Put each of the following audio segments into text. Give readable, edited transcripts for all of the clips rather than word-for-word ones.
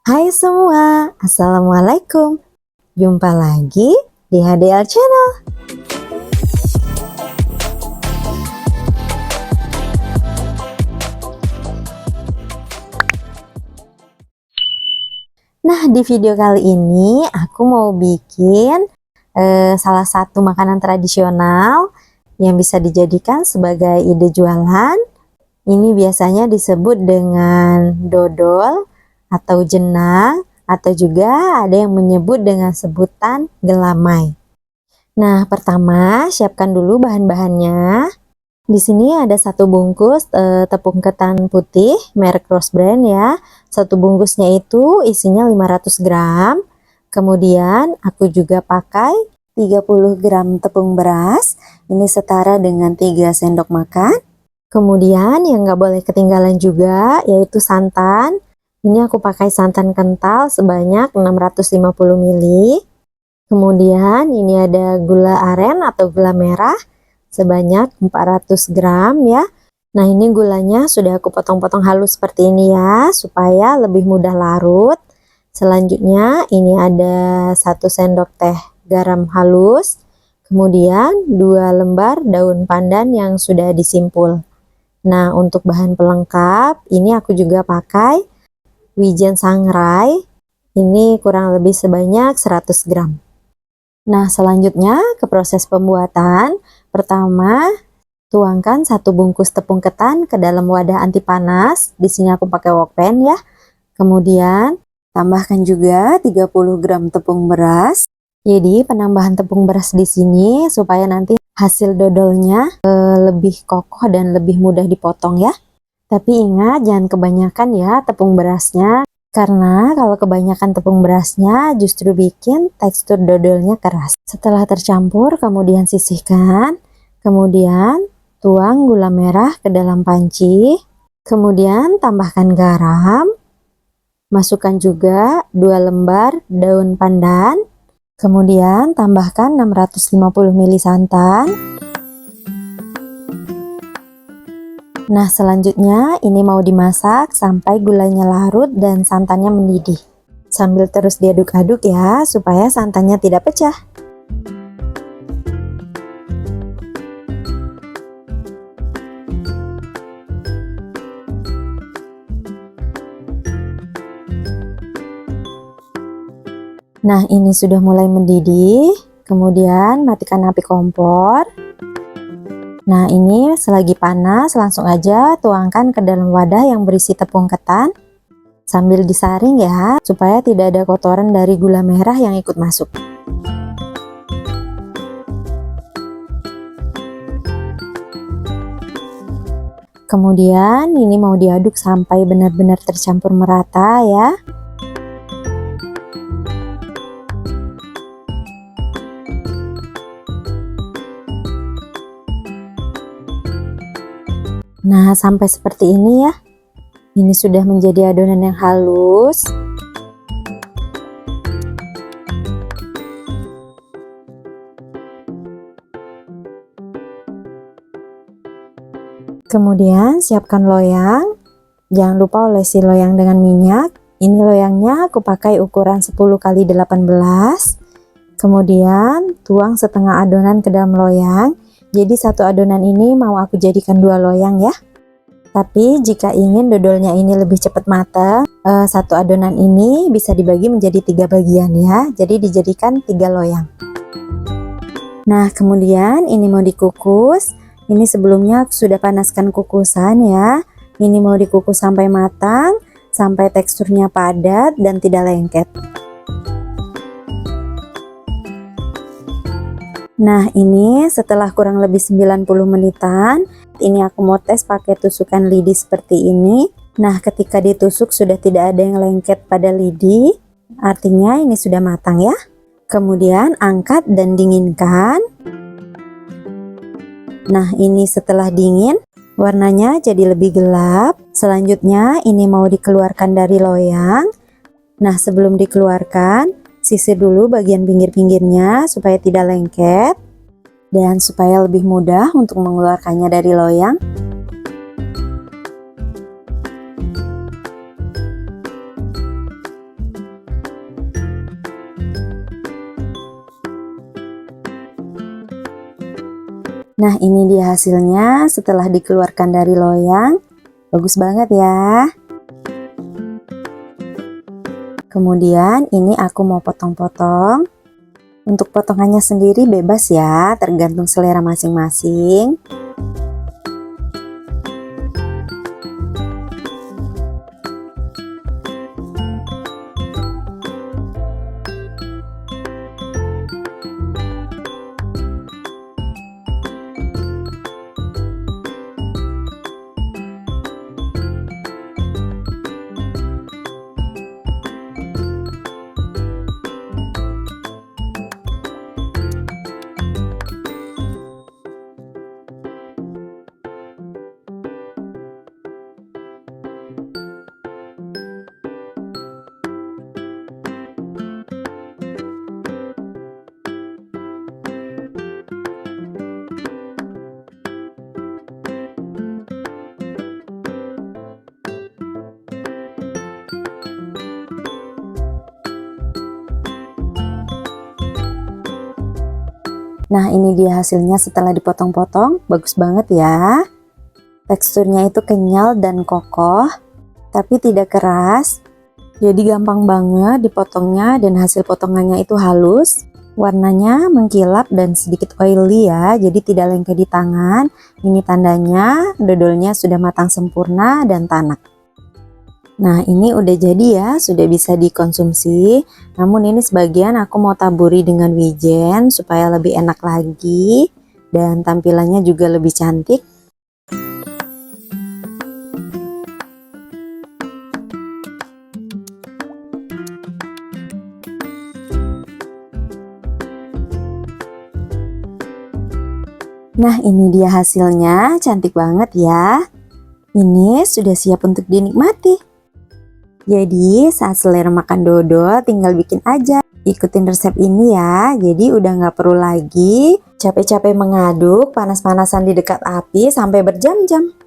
Hai semua, Assalamualaikum. Jumpa lagi di HDL Channel. Nah, di video kali ini aku mau bikin salah satu makanan tradisional yang bisa dijadikan sebagai ide jualan. Ini biasanya disebut dengan dodol atau jenang, atau juga ada yang menyebut dengan sebutan gelamai. Nah, pertama siapkan dulu bahan-bahannya. Di sini ada satu bungkus tepung ketan putih merek Rose Brand ya. Satu bungkusnya itu isinya 500 gram. Kemudian aku juga pakai 30 gram tepung beras. Ini setara dengan 3 sendok makan. Kemudian yang nggak boleh ketinggalan juga yaitu santan. Ini aku pakai santan kental sebanyak 650 ml. Kemudian ini ada gula aren atau gula merah sebanyak 400 gram ya. Nah, ini gulanya sudah aku potong-potong halus seperti ini ya, supaya lebih mudah larut. Selanjutnya ini ada 1 sendok teh garam halus. Kemudian 2 lembar daun pandan yang sudah disimpul. Nah, untuk bahan pelengkap ini aku juga pakai wijen sangrai. Ini kurang lebih sebanyak 100 gram. Nah, selanjutnya ke proses pembuatan. Pertama, tuangkan 1 bungkus tepung ketan ke dalam wadah anti panas. Di sini aku pakai wokpen ya. Kemudian tambahkan juga 30 gram tepung beras. Jadi penambahan tepung beras di sini supaya nanti hasil dodolnya lebih kokoh dan lebih mudah dipotong ya. Tapi ingat jangan kebanyakan ya tepung berasnya. Karena kalau kebanyakan tepung berasnya justru bikin tekstur dodolnya keras. Setelah tercampur kemudian sisihkan. Kemudian tuang gula merah ke dalam panci. Kemudian tambahkan garam. Masukkan juga 2 lembar daun pandan. Kemudian tambahkan 650 ml santan. Nah, selanjutnya ini mau dimasak sampai gulanya larut dan santannya mendidih. Sambil terus diaduk-aduk ya, supaya santannya tidak pecah. Nah, ini sudah mulai mendidih. Kemudian matikan api kompor. Nah, ini selagi panas langsung aja tuangkan ke dalam wadah yang berisi tepung ketan sambil disaring ya, supaya tidak ada kotoran dari gula merah yang ikut masuk. Kemudian ini mau diaduk sampai benar-benar tercampur merata ya. Nah, sampai seperti ini ya. Ini sudah menjadi adonan yang halus. Kemudian siapkan loyang. Jangan lupa olesi loyang dengan minyak. Ini loyangnya aku pakai ukuran 10 x 18. Kemudian tuang setengah adonan ke dalam loyang. Jadi satu adonan ini mau aku jadikan 2 loyang ya. Tapi jika ingin dodolnya ini lebih cepat matang, satu adonan ini bisa dibagi menjadi 3 bagian ya. Jadi dijadikan 3 loyang. Nah, kemudian ini mau dikukus. Ini sebelumnya aku sudah panaskan kukusan ya. Ini mau dikukus sampai matang, sampai teksturnya padat dan tidak lengket. Nah, ini setelah kurang lebih 90 menitan, ini aku mau tes pakai tusukan lidi seperti ini. Nah, ketika ditusuk sudah tidak ada yang lengket pada lidi, artinya ini sudah matang ya. Kemudian angkat dan dinginkan. Nah, ini setelah dingin, warnanya jadi lebih gelap. Selanjutnya ini mau dikeluarkan dari loyang. Nah, sebelum dikeluarkan, sisir dulu bagian pinggir-pinggirnya supaya tidak lengket dan supaya lebih mudah untuk mengeluarkannya dari loyang. Nah, ini dia hasilnya setelah dikeluarkan dari loyang. Bagus banget ya. Kemudian ini aku mau potong-potong. Untuk potongannya sendiri bebas ya, tergantung selera masing-masing. Nah, ini dia hasilnya setelah dipotong-potong. Bagus banget ya. Teksturnya itu kenyal dan kokoh, tapi tidak keras. Jadi gampang banget dipotongnya dan hasil potongannya itu halus. Warnanya mengkilap dan sedikit oily ya, jadi tidak lengket di tangan. Ini tandanya dodolnya sudah matang sempurna dan tanak. Nah, ini udah jadi ya, sudah bisa dikonsumsi. Namun ini sebagian aku mau taburi dengan wijen supaya lebih enak lagi dan tampilannya juga lebih cantik. Nah, ini dia hasilnya, cantik banget ya. Ini sudah siap untuk dinikmati. Jadi saat selera makan dodol tinggal bikin aja. Ikutin resep ini ya, jadi udah nggak perlu lagi capek-capek mengaduk panas-panasan di dekat api sampai berjam-jam.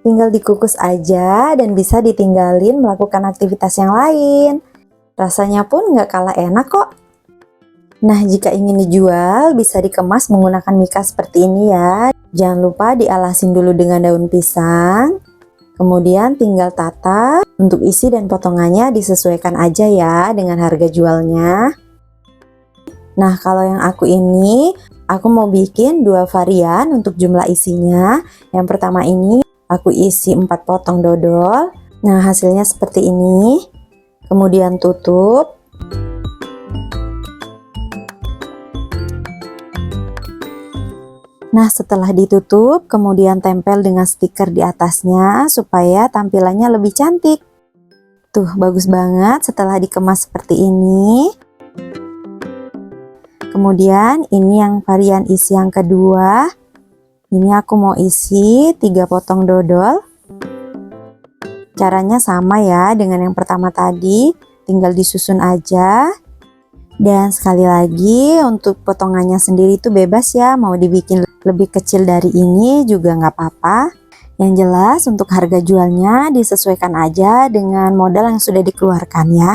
Tinggal dikukus aja dan bisa ditinggalin melakukan aktivitas yang lain. Rasanya pun nggak kalah enak kok. Nah, jika ingin dijual bisa dikemas menggunakan mika seperti ini ya. Jangan lupa dialasin dulu dengan daun pisang. Kemudian tinggal tata, untuk isi dan potongannya disesuaikan aja ya dengan harga jualnya. Nah, kalau yang aku ini, aku mau bikin 2 varian untuk jumlah isinya. Yang pertama ini, aku isi 4 potong dodol. Nah, hasilnya seperti ini. Kemudian tutup. Nah, setelah ditutup, kemudian tempel dengan stiker di atasnya supaya tampilannya lebih cantik. Tuh, bagus banget setelah dikemas seperti ini. Kemudian ini yang varian isi yang kedua. Ini aku mau isi 3 potong dodol. Caranya sama ya dengan yang pertama tadi, tinggal disusun aja. Dan sekali lagi untuk potongannya sendiri itu bebas ya, mau dibikin lebih kecil dari ini juga nggak apa-apa. Yang jelas untuk harga jualnya disesuaikan aja dengan modal yang sudah dikeluarkan ya.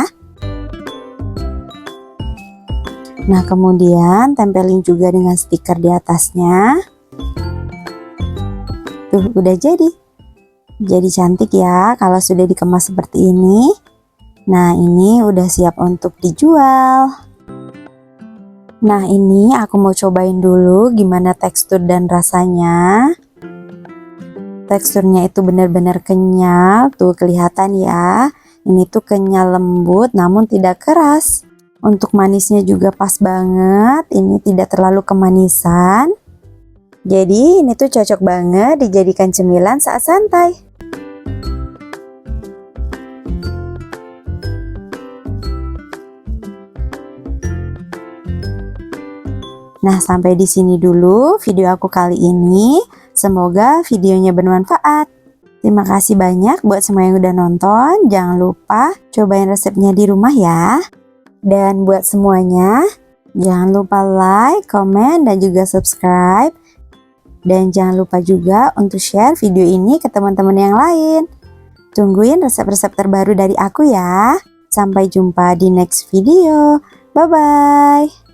Nah, kemudian tempelin juga dengan stiker di atasnya. Tuh, udah jadi. Jadi cantik ya kalau sudah dikemas seperti ini. Nah, ini udah siap untuk dijual. Nah, ini aku mau cobain dulu gimana tekstur dan rasanya. Teksturnya itu benar-benar kenyal, tuh kelihatan ya. Ini tuh kenyal lembut namun tidak keras. Untuk manisnya juga pas banget, ini tidak terlalu kemanisan. Jadi ini tuh cocok banget dijadikan cemilan saat santai. Nah, sampai di sini dulu video aku kali ini. Semoga videonya bermanfaat. Terima kasih banyak buat semua yang udah nonton. Jangan lupa cobain resepnya di rumah ya. Dan buat semuanya, jangan lupa like, komen, dan juga subscribe. Dan jangan lupa juga untuk share video ini ke teman-teman yang lain. Tungguin resep-resep terbaru dari aku ya. Sampai jumpa di next video. Bye-bye.